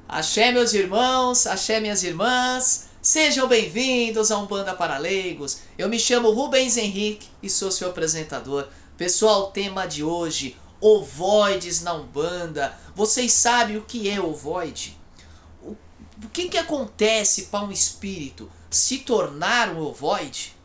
Axé, meus irmãos, axé, minhas irmãs, sejam bem-vindos a Umbanda para Leigos. Eu me chamo Rubens Henrique e sou seu apresentador. Pessoal, o tema de hoje, ovoides na Umbanda. Vocês sabem o que é ovoide? O que acontece para um espírito se tornar um ovoide?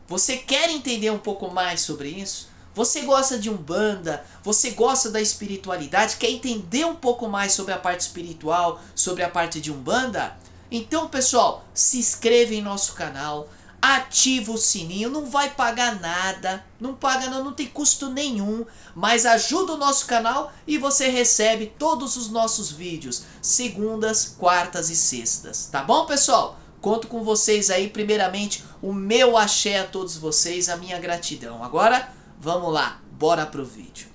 Você quer entender um pouco mais sobre isso? Você gosta de Umbanda? Você gosta da espiritualidade? Quer entender um pouco mais sobre a parte espiritual, sobre a parte de Umbanda? Então, pessoal, se inscreva em nosso canal, ativa o sininho, não vai pagar nada, não paga não tem custo nenhum, mas ajuda o nosso canal e você recebe todos os nossos vídeos, segundas, quartas e sextas, tá bom, pessoal? Conto com vocês aí, primeiramente, o meu axé a todos vocês, a minha gratidão. Agora, vamos lá, bora pro vídeo.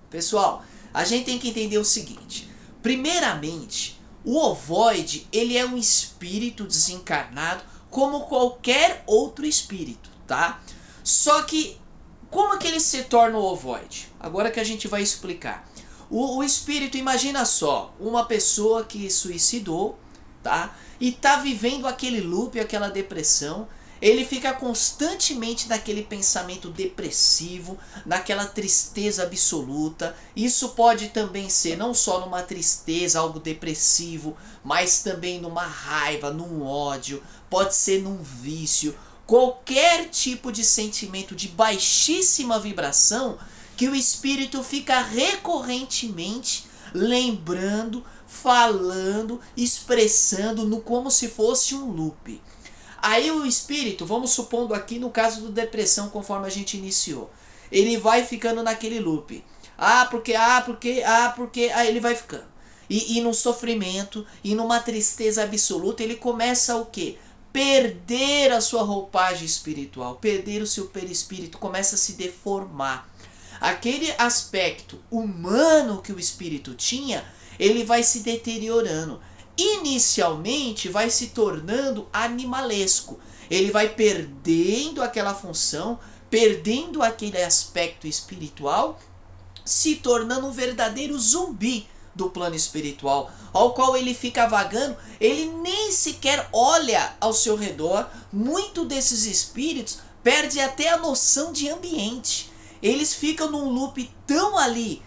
Pessoal, a gente tem que entender o seguinte. Primeiramente, o ovoide, ele é um espírito desencarnado como qualquer outro espírito, tá? Só que, como que ele se torna o ovoide? Agora que a gente vai explicar. O espírito, imagina só, uma pessoa que suicidou, tá? E tá vivendo aquele loop, aquela depressão. Ele fica constantemente naquele pensamento depressivo, naquela tristeza absoluta. Isso pode também ser não só numa tristeza, algo depressivo, mas também numa raiva, num ódio, pode ser num vício. Qualquer tipo de sentimento de baixíssima vibração que o espírito fica recorrentemente lembrando, falando, expressando no como se fosse um loop. Aí o espírito, vamos supondo aqui no caso do depressão, conforme a gente iniciou, ele vai ficando naquele loop. Aí ele vai ficando. E num sofrimento, e numa tristeza absoluta, ele começa o quê? Perder a sua roupagem espiritual, perder o seu perispírito, começa a se deformar. Aquele aspecto humano que o espírito tinha, ele vai se deteriorando. Inicialmente vai se tornando animalesco. Ele vai perdendo aquela função, perdendo aquele aspecto espiritual, se tornando um verdadeiro zumbi do plano espiritual, ao qual ele fica vagando, ele nem sequer olha ao seu redor. Muito desses espíritos perde até a noção de ambiente. Eles ficam num loop tão ali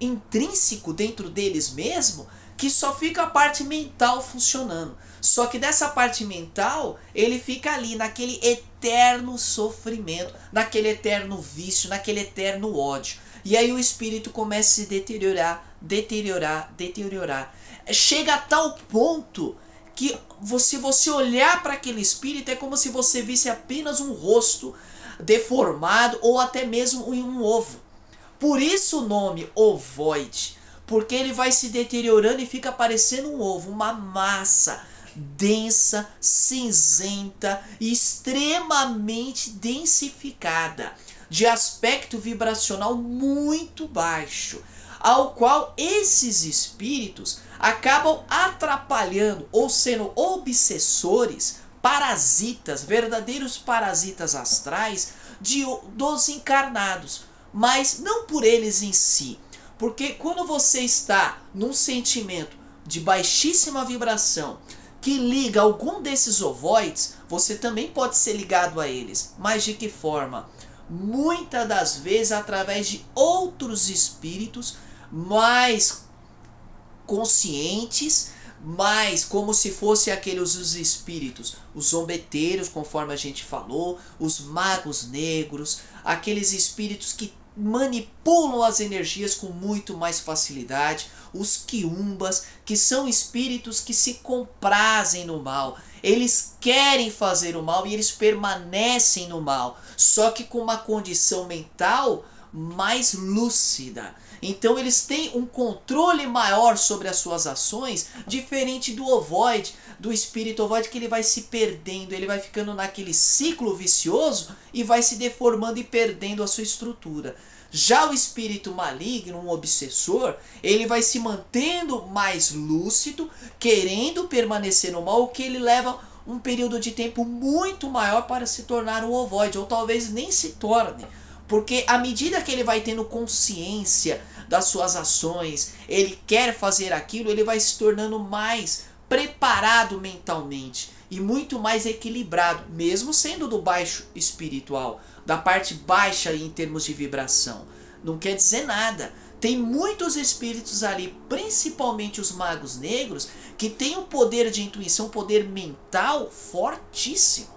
intrínseco dentro deles mesmo, que só fica a parte mental funcionando. Só que dessa parte mental, ele fica ali naquele eterno sofrimento, naquele eterno vício, naquele eterno ódio. E aí o espírito começa a se deteriorar. Chega a tal ponto que se você olhar para aquele espírito, é como se você visse apenas um rosto deformado ou até mesmo um ovo. Por isso o nome ovoide, porque ele vai se deteriorando e fica parecendo um ovo, uma massa densa, cinzenta e extremamente densificada, de aspecto vibracional muito baixo, ao qual esses espíritos acabam atrapalhando ou sendo obsessores, parasitas, verdadeiros parasitas astrais dos encarnados, mas não por eles em si. Porque quando você está num sentimento de baixíssima vibração que liga algum desses ovoides, você também pode ser ligado a eles. Mas de que forma? Muitas das vezes através de outros espíritos mais conscientes, mas como se fosse aqueles os espíritos, os zombeteiros, conforme a gente falou, os magos negros, aqueles espíritos que manipulam as energias com muito mais facilidade, os quiumbas, que são espíritos que se comprazem no mal. Eles querem fazer o mal e eles permanecem no mal, só que com uma condição mental mais lúcida. Então eles têm um controle maior sobre as suas ações, diferente do ovoide, do espírito ovoide, que ele vai se perdendo, ele vai ficando naquele ciclo vicioso e vai se deformando e perdendo a sua estrutura. Já o espírito maligno, um obsessor, ele vai se mantendo mais lúcido, querendo permanecer no mal, o que ele leva um período de tempo muito maior para se tornar um ovoide, ou talvez nem se torne. Porque à medida que ele vai tendo consciência das suas ações, ele quer fazer aquilo, ele vai se tornando mais preparado mentalmente e muito mais equilibrado, mesmo sendo do baixo espiritual, da parte baixa em termos de vibração. Não quer dizer nada. Tem muitos espíritos ali, principalmente os magos negros, que têm um poder de intuição, um poder mental fortíssimo.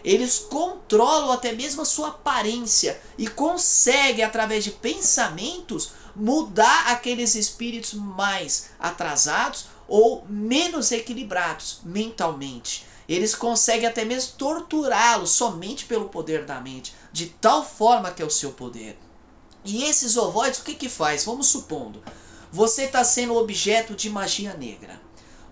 Eles controlam até mesmo a sua aparência e conseguem, através de pensamentos, mudar aqueles espíritos mais atrasados ou menos equilibrados mentalmente. Eles conseguem até mesmo torturá-los somente pelo poder da mente, de tal forma que é o seu poder. E esses ovoides, o que faz? Vamos supondo, você está sendo objeto de magia negra.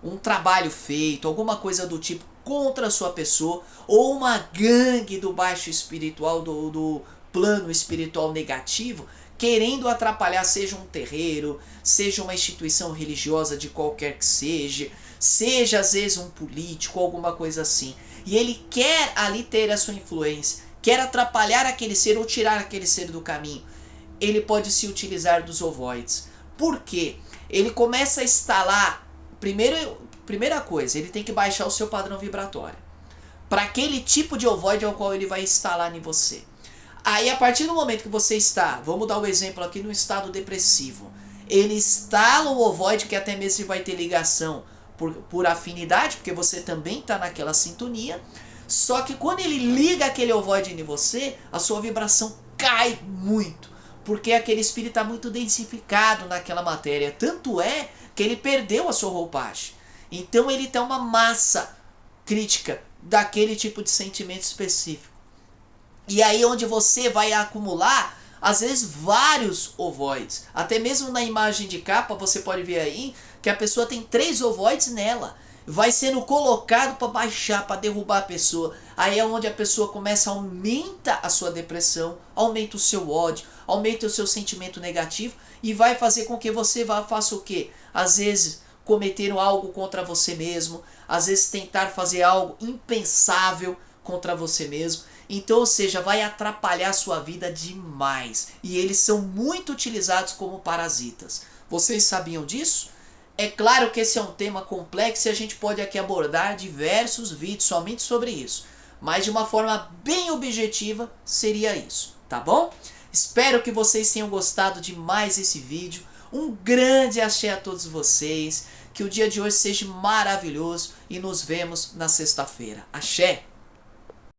Um trabalho feito, alguma coisa do tipo contra a sua pessoa, ou uma gangue do baixo espiritual, do plano espiritual negativo, querendo atrapalhar, seja um terreiro, seja uma instituição religiosa de qualquer que seja às vezes um político, alguma coisa assim. E ele quer ali ter a sua influência, quer atrapalhar aquele ser ou tirar aquele ser do caminho. Ele pode se utilizar dos ovoides. Por quê? Ele começa a instalar, primeira coisa, ele tem que baixar o seu padrão vibratório. Para aquele tipo de ovoide ao qual ele vai instalar em você. Aí a partir do momento que você está, vamos dar o exemplo aqui, no estado depressivo, ele instala o ovoide, que até mesmo vai ter ligação por afinidade, porque você também está naquela sintonia. Só que quando ele liga aquele ovoide em você, a sua vibração cai muito. Porque aquele espírito está muito densificado naquela matéria. Tanto é que ele perdeu a sua roupagem. Então ele tem uma massa crítica daquele tipo de sentimento específico. E aí onde você vai acumular, às vezes, vários ovoides. Até mesmo na imagem de capa você pode ver aí que a pessoa tem 3 ovoides nela. Vai sendo colocado para baixar, para derrubar a pessoa. Aí é onde a pessoa começa a aumentar a sua depressão, aumenta o seu ódio, aumenta o seu sentimento negativo e vai fazer com que você faça o quê? Às vezes cometer algo contra você mesmo, às vezes tentar fazer algo impensável contra você mesmo. Então, ou seja, vai atrapalhar a sua vida demais. E eles são muito utilizados como parasitas. Vocês sabiam disso? É claro que esse é um tema complexo e a gente pode aqui abordar diversos vídeos somente sobre isso. Mas de uma forma bem objetiva seria isso, tá bom? Espero que vocês tenham gostado de mais esse vídeo. Um grande axé a todos vocês. Que o dia de hoje seja maravilhoso e nos vemos na sexta-feira. Axé!